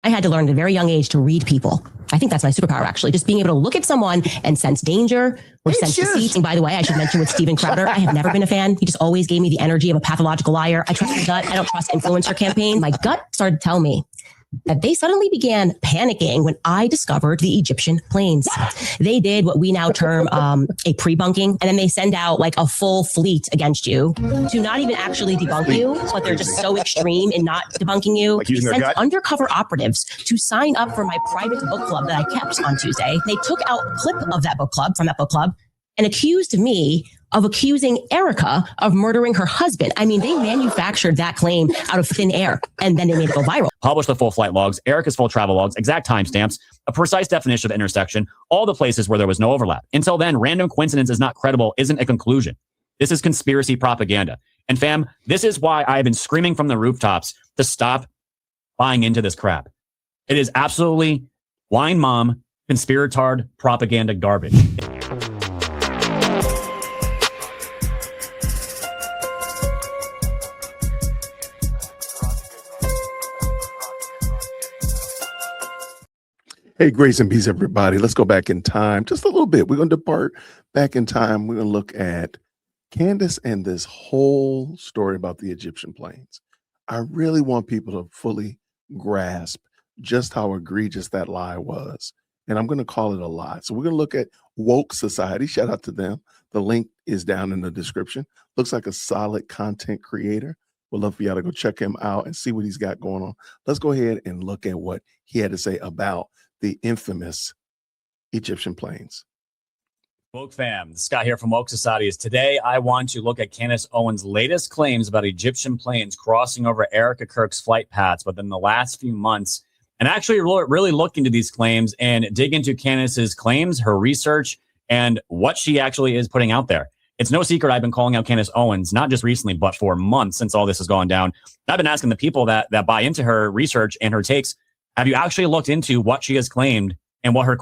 I had to learn at a very young age to read people. I think that's my superpower, actually. Just being able to look at someone and sense danger or sense deceit. And by the way, I should mention with Steven Crowder, I have never been a fan. He just always gave me the energy of a pathological liar. I trust my gut. I don't trust influencer campaigns. My gut started to tell me that they suddenly began panicking when I discovered the Egyptian planes. They did what we now term a pre-bunking, and then they send out like a full fleet against you to not even actually debunk you, but they're just so extreme in not debunking you. Like they sent undercover operatives to sign up for my private book club that I kept on Tuesday. They took out a clip of that book club from that book club and accused me of accusing Erica of murdering her husband. I mean, they manufactured that claim out of thin air, and then they made it go viral. Publish the full flight logs, Erica's full travel logs, exact timestamps, a precise definition of the intersection, all the places where there was no overlap. Until then, random coincidence is not credible, isn't a conclusion. This is conspiracy propaganda. And fam, this is why I've been screaming from the rooftops to stop buying into this crap. It is absolutely blind mom, conspiratard propaganda garbage. Hey, grace and peace, everybody. Let's go back in time just a little bit. We're going to depart back in time. We're going to look at Candace and this whole story about the Egyptian planes. I really want people to fully grasp just how egregious that lie was. And I'm going to call it a lie. So we're going to look at Woke Society. Shout out to them. The link is down in the description. Looks like a solid content creator. We'd love for y'all to go check him out and see what he's got going on. Let's go ahead and look at what he had to say about the infamous Egyptian planes. Woke fam, Scott here from Woke Society. Today, I want to look at Candace Owens' latest claims about Egyptian planes crossing over Erica Kirk's flight paths within the last few months, and actually really look into these claims and dig into Candace's claims, her research, and what she actually is putting out there. It's no secret I've been calling out Candace Owens, not just recently, but for months since all this has gone down. I've been asking the people that buy into her research and her takes, have you actually looked into what she has claimed and what her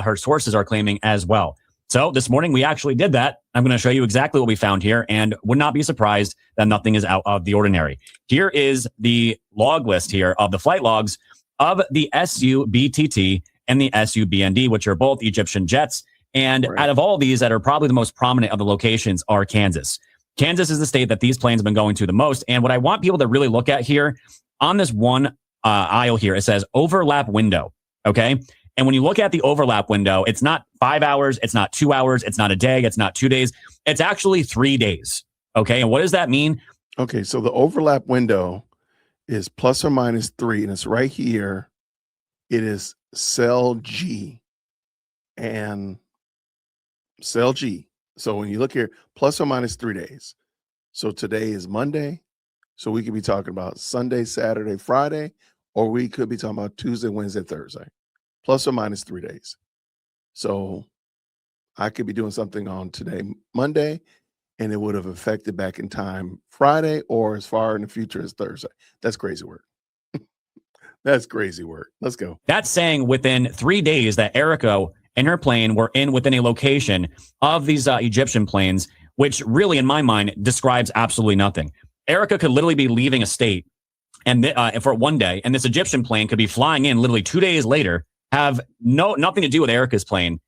her sources are claiming as well? So this morning we actually did that. I'm going to show you exactly what we found here, and would not be surprised that nothing is out of the ordinary. Here is the log list here of the flight logs of the SU-BTT and the SU-BND, which are both Egyptian jets. And out of all these that are probably the most prominent of the locations are Kansas. Kansas is the state that these planes have been going to the most. And what I want people to really look at here on this one aisle here, it says overlap window. Okay. And when you look at the overlap window, it's not 5 hours. It's not 2 hours. It's not a day. It's not 2 days. It's actually 3 days. Okay. And what does that mean? Okay. So the overlap window is plus or minus 3, and it's right here. It is cell G and cell G. So when you look here, plus or minus 3 days. So today is Monday. So we could be talking about Sunday, Saturday, Friday, or we could be talking about Tuesday, Wednesday, Thursday, plus or minus 3 days. So I could be doing something on today, Monday, and it would have affected back in time Friday or as far in the future as Thursday. That's crazy work. That's crazy work. Let's go. That's saying within 3 days that Erica and her plane were within a location of these Egyptian planes, which really, in my mind, describes absolutely nothing. Erica could literally be leaving a state and for 1 day, and this Egyptian plane could be flying in literally 2 days later, have nothing to do with Erica's plane,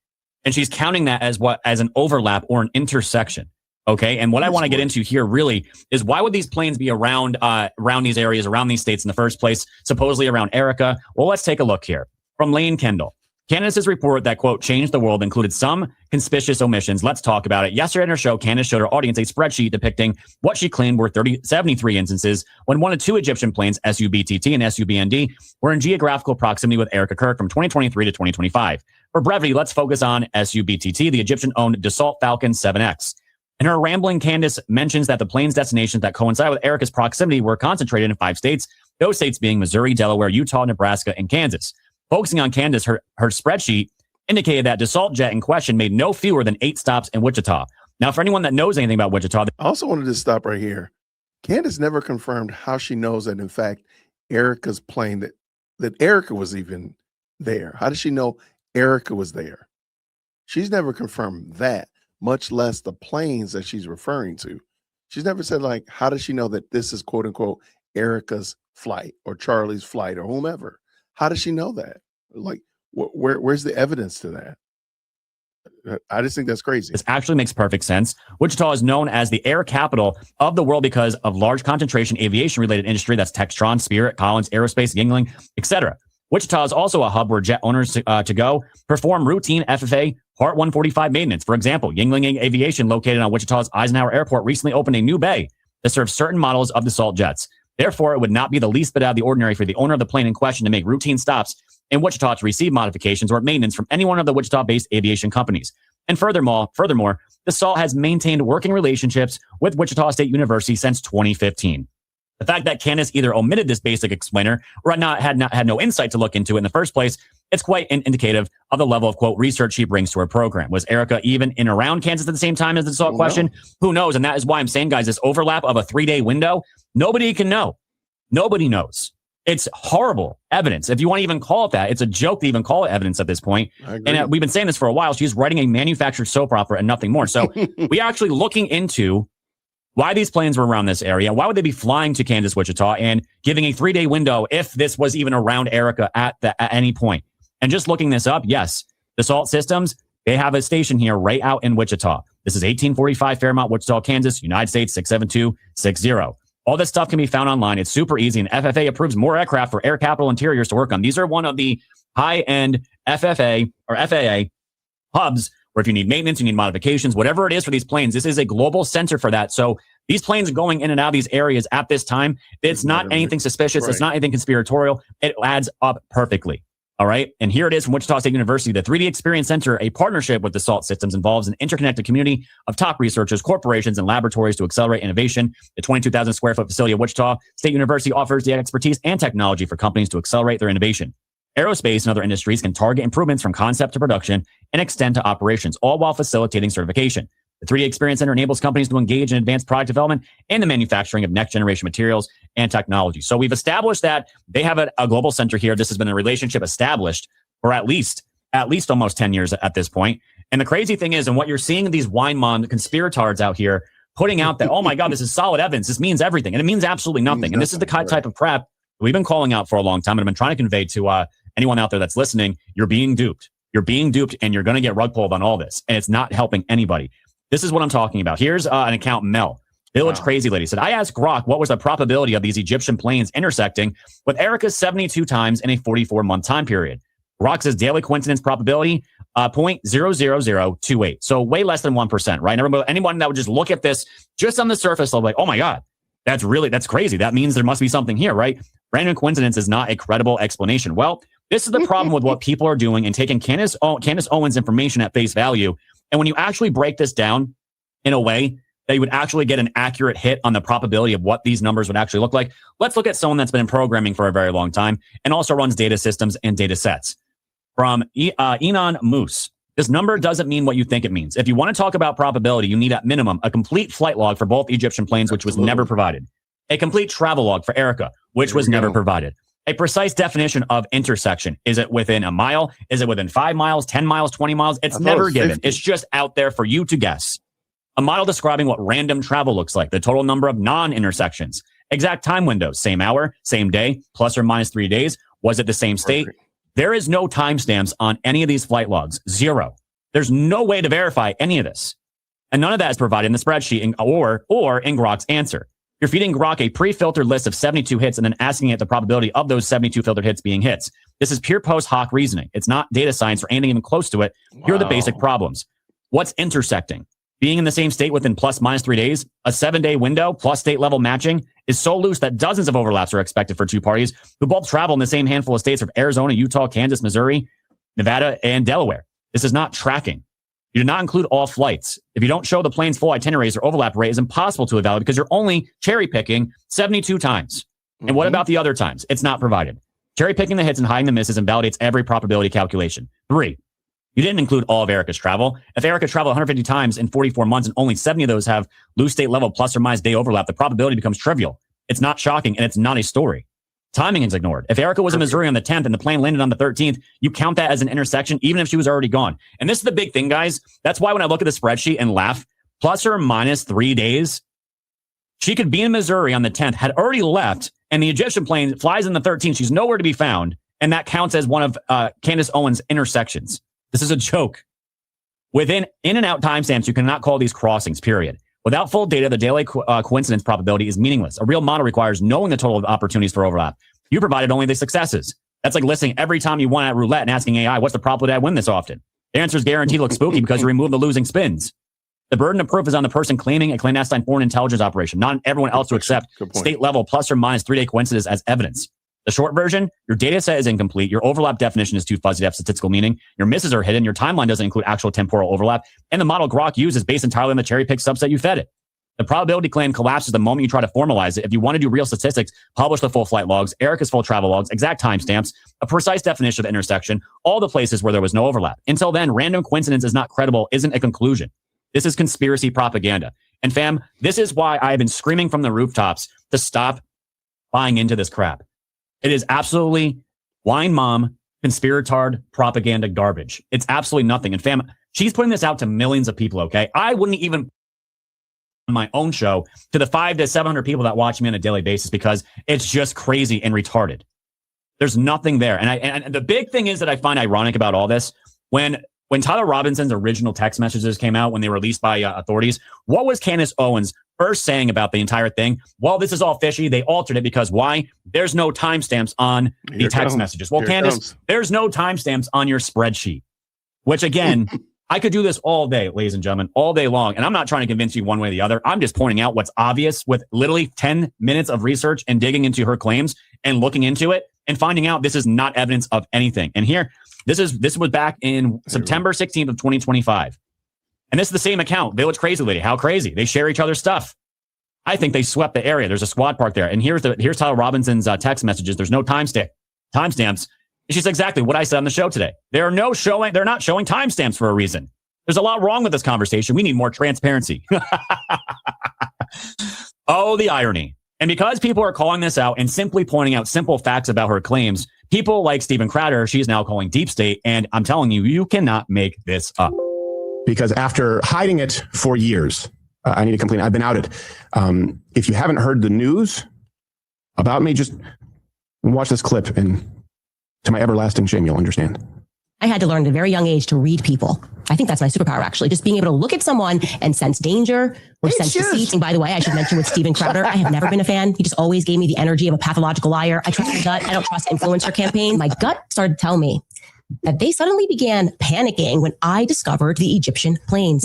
and she's counting that as an overlap or an intersection. Okay, and what I want to get into here really is why would these planes be around these areas, around these states in the first place, supposedly around Erica? Well, let's take a look here. From Lane Kendall. Candace's report that, quote, changed the world included some conspicuous omissions. Let's talk about it. Yesterday in her show, Candace showed her audience a spreadsheet depicting what she claimed were 73 instances when one of two Egyptian planes, SU-BTT and SU-BND, were in geographical proximity with Erica Kirk from 2023 to 2025. For brevity, let's focus on SU-BTT, the Egyptian-owned Dassault Falcon 7X. In her rambling, Candace mentions that the plane's destinations that coincide with Erica's proximity were concentrated in 5 states, those states being Missouri, Delaware, Utah, Nebraska, and Kansas. Focusing on Candace, her spreadsheet indicated that Dassault jet in question made no fewer than 8 stops in Wichita. Now, for anyone that knows anything about Wichita... I also wanted to stop right here. Candace never confirmed how she knows that, in fact, Erica's plane, that Erica was even there. How does she know Erica was there? She's never confirmed that, much less the planes that she's referring to. She's never said, like, how does she know that this is, quote unquote, Erica's flight or Charlie's flight or whomever? How does she know that? Like, where's the evidence to that? I just think that's crazy. This actually makes perfect sense. Wichita is known as the air capital of the world because of large concentration aviation-related industry. That's Textron, Spirit, Collins, Aerospace, Yingling, etc. Wichita is also a hub where jet owners to go perform routine FFA Part 145 maintenance. For example, Yingling Aviation, located on Wichita's Eisenhower Airport, recently opened a new bay that serves certain models of Dassault jets. Therefore, it would not be the least bit out of the ordinary for the owner of the plane in question to make routine stops in Wichita to receive modifications or maintenance from any one of the Wichita-based aviation companies. And furthermore, Dassault has maintained working relationships with Wichita State University since 2015. The fact that Candace either omitted this basic explainer or had no insight to look into it in the first place, it's quite indicative of the level of, quote, research she brings to her program. Was Erica even in around Kansas at the same time as the Dassault question? Who knows? And that is why I'm saying, guys, this overlap of a 3-day window, nobody can know. Nobody knows. It's horrible evidence. If you want to even call it that, it's a joke to even call it evidence at this point. And we've been saying this for a while. She's writing a manufactured soap opera and nothing more. So we are actually looking into why these planes were around this area. Why would they be flying to Kansas, Wichita, and giving a 3-day window if this was even around Erica at any point? And just looking this up, yes, Dassault Systems, they have a station here right out in Wichita. This is 1845 Fairmont, Wichita, Kansas, United States 67260. All this stuff can be found online. It's super easy, and FFA approves more aircraft for Air Capital Interiors to work on. These are one of the high-end FFA or FAA hubs where if you need maintenance, you need modifications, whatever it is for these planes, this is a global center for that. So these planes going in and out of these areas at this time, it's not anything suspicious. Right. It's not anything conspiratorial. It adds up perfectly. All right. And here it is from Wichita State University. The 3D Experience Center, a partnership with Dassault Systems, involves an interconnected community of top researchers, corporations, and laboratories to accelerate innovation. The 22,000 square foot facility of Wichita State University offers the expertise and technology for companies to accelerate their innovation. Aerospace and other industries can target improvements from concept to production and extend to operations, all while facilitating certification. The 3D Experience Center enables companies to engage in advanced product development and the manufacturing of next-generation materials and technology. So we've established that they have a global center here. This has been a relationship established for at least almost 10 years at this point. And the crazy thing is, and what you're seeing these Weinmond conspiratards out here putting out that, oh my God, this is solid evidence. This means everything. And it means absolutely nothing. And this is the type of crap we've been calling out for a long time. And I've been trying to convey to anyone out there that's listening, you're being duped. You're being duped and you're going to get rug pulled on all this. And it's not helping anybody. This is what I'm talking about. Here's an account, Mel. Village Crazy Lady said, I asked Grok what was the probability of these Egyptian planes intersecting with Erica's 72 times in a 44-month time period. Grok says daily coincidence probability, 0.00028. So way less than 1%, right? And anyone that would just look at this just on the surface, they'll be like, oh my God, that's crazy. That means there must be something here, right? Random coincidence is not a credible explanation. Well, this is the problem with what people are doing and taking Candace Owens' information at face value. And when you actually break this down in a way that you would actually get an accurate hit on the probability of what these numbers would actually look like, let's look at someone that's been in programming for a very long time and also runs data systems and data sets. From Enon Moose, this number doesn't mean what you think it means. If you want to talk about probability, you need at minimum a complete flight log for both Egyptian planes, which was never provided. A complete travel log for Erica, which was never provided. A precise definition of intersection. Is it within a mile? Is it within 5 miles, 10 miles, 20 miles? It's never given. 50. It's just out there for you to guess. A model describing what random travel looks like. The total number of non-intersections. Exact time windows. Same hour, same day, plus or minus 3 days. Was it the same state? There is no timestamps on any of these flight logs. Zero. There's no way to verify any of this. And none of that is provided in the spreadsheet or in Grok's answer. You're feeding Grok a pre-filtered list of 72 hits and then asking it the probability of those 72 filtered hits being hits. This is pure post hoc reasoning. It's not data science or anything even close to it. Here are the basic problems. What's intersecting? Being in the same state within plus minus 3 days, a 7-day window plus state level matching is so loose that dozens of overlaps are expected for two parties who both travel in the same handful of states of Arizona, Utah, Kansas, Missouri, Nevada, and Delaware. This is not tracking. You do not include all flights. If you don't show the plane's full itineraries or overlap rate, it's impossible to evaluate because you're only cherry picking 72 times. And what about the other times? It's not provided. Cherry picking the hits and hiding the misses invalidates every probability calculation. 3, you didn't include all of Erica's travel. If Erica traveled 150 times in 44 months and only 70 of those have loose state level plus or minus day overlap, the probability becomes trivial. It's not shocking and it's not a story. Timing is ignored. If Erica was in Missouri on the 10th and the plane landed on the 13th, you count that as an intersection, even if she was already gone. And this is the big thing, guys. That's why when I look at the spreadsheet and laugh, plus or minus 3 days, she could be in Missouri on the 10th, had already left, and the Egyptian plane flies in the 13th. She's nowhere to be found. And that counts as one of Candace Owens' intersections. This is a joke. Within in and out timestamps, you cannot call these crossings, period. Without full data, the daily coincidence probability is meaningless. A real model requires knowing the total of opportunities for overlap. You provided only the successes. That's like listening every time you won at roulette and asking AI, what's the probability I win this often? The answer is guaranteed to look spooky because you remove the losing spins. The burden of proof is on the person claiming a clandestine foreign intelligence operation, not on everyone else to accept state level plus or minus 3-day coincidences as evidence. The short version, your data set is incomplete. Your overlap definition is too fuzzy to have statistical meaning. Your misses are hidden. Your timeline doesn't include actual temporal overlap. And the model Grok used is based entirely on the cherry-picked subset you fed it. The probability claim collapses the moment you try to formalize it. If you want to do real statistics, publish the full flight logs, Erica's full travel logs, exact timestamps, a precise definition of the intersection, all the places where there was no overlap. Until then, random coincidence is not credible, isn't a conclusion. This is conspiracy propaganda. And fam, this is why I have been screaming from the rooftops to stop buying into this crap. It is absolutely wine mom, conspiratard propaganda garbage. It's absolutely nothing. And fam, she's putting this out to millions of people, okay? I wouldn't even on my own show to the 500 to 700 people that watch me on a daily basis because it's just crazy and retarded. There's nothing there. And the big thing is that I find ironic about all this, when Tyler Robinson's original text messages came out, when they were released by authorities, what was Candace Owens first saying about the entire thing? Well, this is all fishy. They altered it because why? There's no timestamps on the text messages. Well, Candace, there's no timestamps on your spreadsheet, which again, I could do this all day, ladies and gentlemen, all day long. And I'm not trying to convince you one way or the other. I'm just pointing out what's obvious with literally 10 minutes of research and digging into her claims and looking into it and finding out this is not evidence of anything. And here, this was back in September 16th of 2025. And this is the same account, Village Crazy Lady. How crazy. They share each other's stuff. I think they swept the area. There's a squad park there. And here's Tyler Robinson's text messages. There's no timestamps. She said exactly what I said on the show today. They're not showing timestamps for a reason. There's a lot wrong with this conversation. We need more transparency. Oh, the irony. And because people are calling this out and simply pointing out simple facts about her claims, people like Steven Crowder, she's now calling deep state. And I'm telling you, you cannot make this up. Because after hiding it for years, I need to complain. I've been outed. If you haven't heard the news about me, just watch this clip and to my everlasting shame, you'll understand. I had to learn at a very young age to read people. I think that's my superpower, actually. Just being able to look at someone and sense danger or sense deceit. And by the way, I should mention with Steven Crowder, I have never been a fan. He just always gave me the energy of a pathological liar. I trust my gut. I don't trust influencer campaigns. My gut started to tell me that they suddenly began panicking when I discovered the Egyptian planes.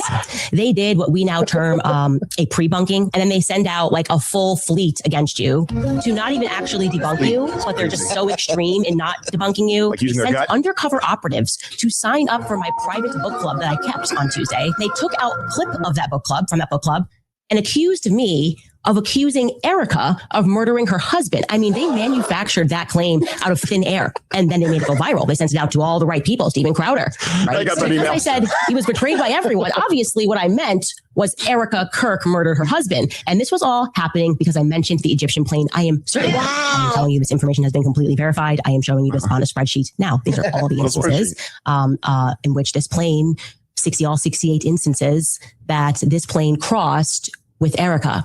They did what we now term a pre-bunking, and then they send out like a full fleet against you to not even actually debunk you, but they're just so extreme in not debunking you. Like they sent undercover operatives to sign up for my private book club that I kept on Tuesday. They took out a clip of that book club from that book club and accused me of accusing Erica of murdering her husband. I mean, they manufactured that claim out of thin air, and then they made it go viral. They sent it out to all the right people, Steven Crowder. Right? As I said, he was betrayed by everyone. Obviously, what I meant was Erica Kirk murdered her husband. And this was all happening because I mentioned the Egyptian plane. I am certain. I'm telling you this information has been completely verified. I am showing you this on a spreadsheet. Now, these are all the instances in which this plane, 68 instances that this plane crossed with Erica.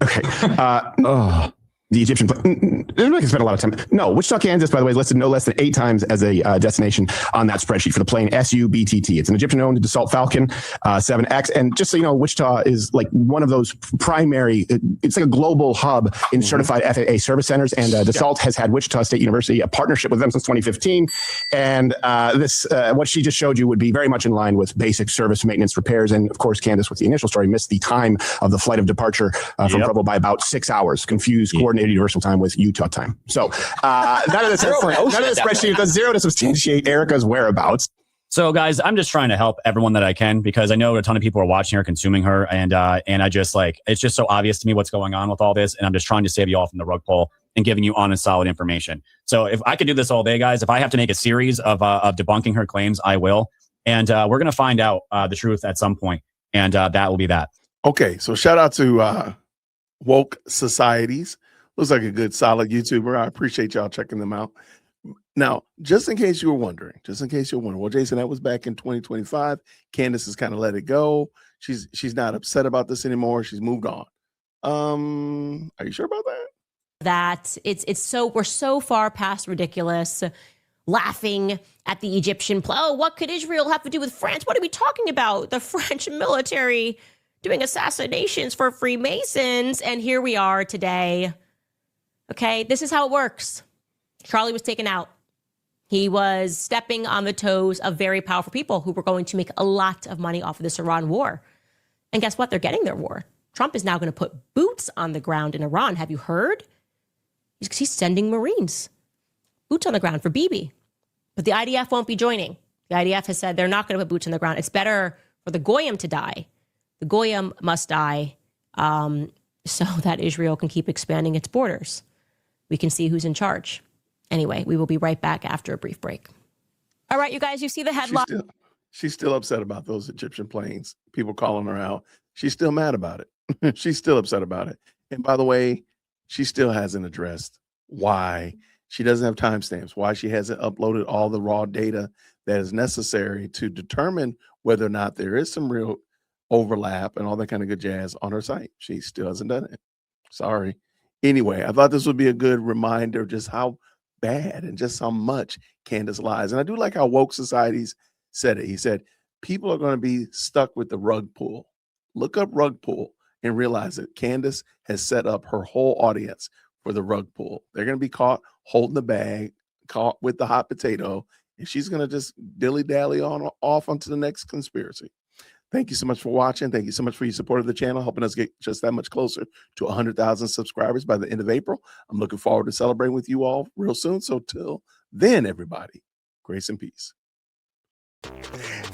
Okay. The Egyptian plane. I can spend a lot of time. No, Wichita, Kansas, by the way, is listed no less than 8 times as a destination on that spreadsheet for the plane SUBTT. It's an Egyptian-owned Dassault Falcon 7X. And just so you know, Wichita is like one of those primary, it's like a global hub in certified FAA service centers. And Dassault has had Wichita State University, a partnership with them since 2015. And this, what she just showed you would be very much in line with basic service maintenance repairs. And of course, Candace, with the initial story, missed the time of the flight of departure from Provo by about 6 hours, confused coordinated universal time with Utah time. So none of this spreadsheet does zero to substantiate Erica's whereabouts. So guys, I'm just trying to help everyone that I can because I know a ton of people are watching her, consuming her. And I just like, it's just so obvious to me what's going on with all this. And I'm just trying to save you all from the rug pull and giving you honest, solid information. So if I could do this all day, guys, if I have to make a series of debunking her claims, I will. And we're going to find out the truth at some point. And that will be that. Okay. So shout out to Woke Societies. Looks like a good, solid YouTuber. I appreciate y'all checking them out. Now, just in case you were wondering, well, Jason, that was back in 2025. Candace has kind of let it go. She's not upset about this anymore. She's moved on. Are you sure about that? that we're so far past ridiculous, laughing at the Egyptian what could Israel have to do with France? What are we talking about? The French military doing assassinations for Freemasons. And here we are today. Okay, this is how it works. Charlie was taken out. He was stepping on the toes of very powerful people who were going to make a lot of money off of this Iran war. And guess what? They're getting their war. Trump is now going to put boots on the ground in Iran. Have you heard? He's sending Marines. Boots on the ground for Bibi. But the IDF won't be joining. The IDF has said they're not going to put boots on the ground. It's better for the Goyim to die. The Goyim must die so that Israel can keep expanding its borders. We can see who's in charge. Anyway, we will be right back after a brief break. All right, you guys, you see the headline. She's still upset about those Egyptian planes. People calling her out. She's still mad about it. She's still upset about it. And by the way, she still hasn't addressed why she doesn't have timestamps, why she hasn't uploaded all the raw data that is necessary to determine whether or not there is some real overlap and all that kind of good jazz on her site. She still hasn't done it. Sorry. Anyway, I thought this would be a good reminder of just how bad and just how much Candace lies. And I do like how Woke Societies said it. He said, people are going to be stuck with the rug pull. Look up rug pull and realize that Candace has set up her whole audience for the rug pull. They're going to be caught holding the bag, caught with the hot potato, and she's going to just dilly-dally off onto the next conspiracy. Thank you so much for watching. Thank you so much for your support of the channel, helping us get just that much closer to 100,000 subscribers by the end of April. I'm looking forward to celebrating with you all real soon. So till then, everybody, grace and peace.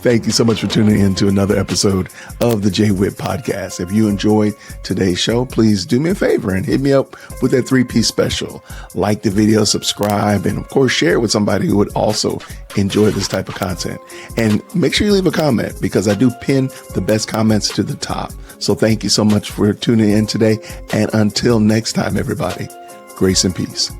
Thank you so much for tuning in to another episode of the JWhit Podcast. If you enjoyed today's show, please do me a favor and hit me up with that 3-piece special. Like the video, subscribe, and of course, share it with somebody who would also enjoy this type of content. And make sure you leave a comment because I do pin the best comments to the top. So thank you so much for tuning in today. And until next time, everybody, grace and peace.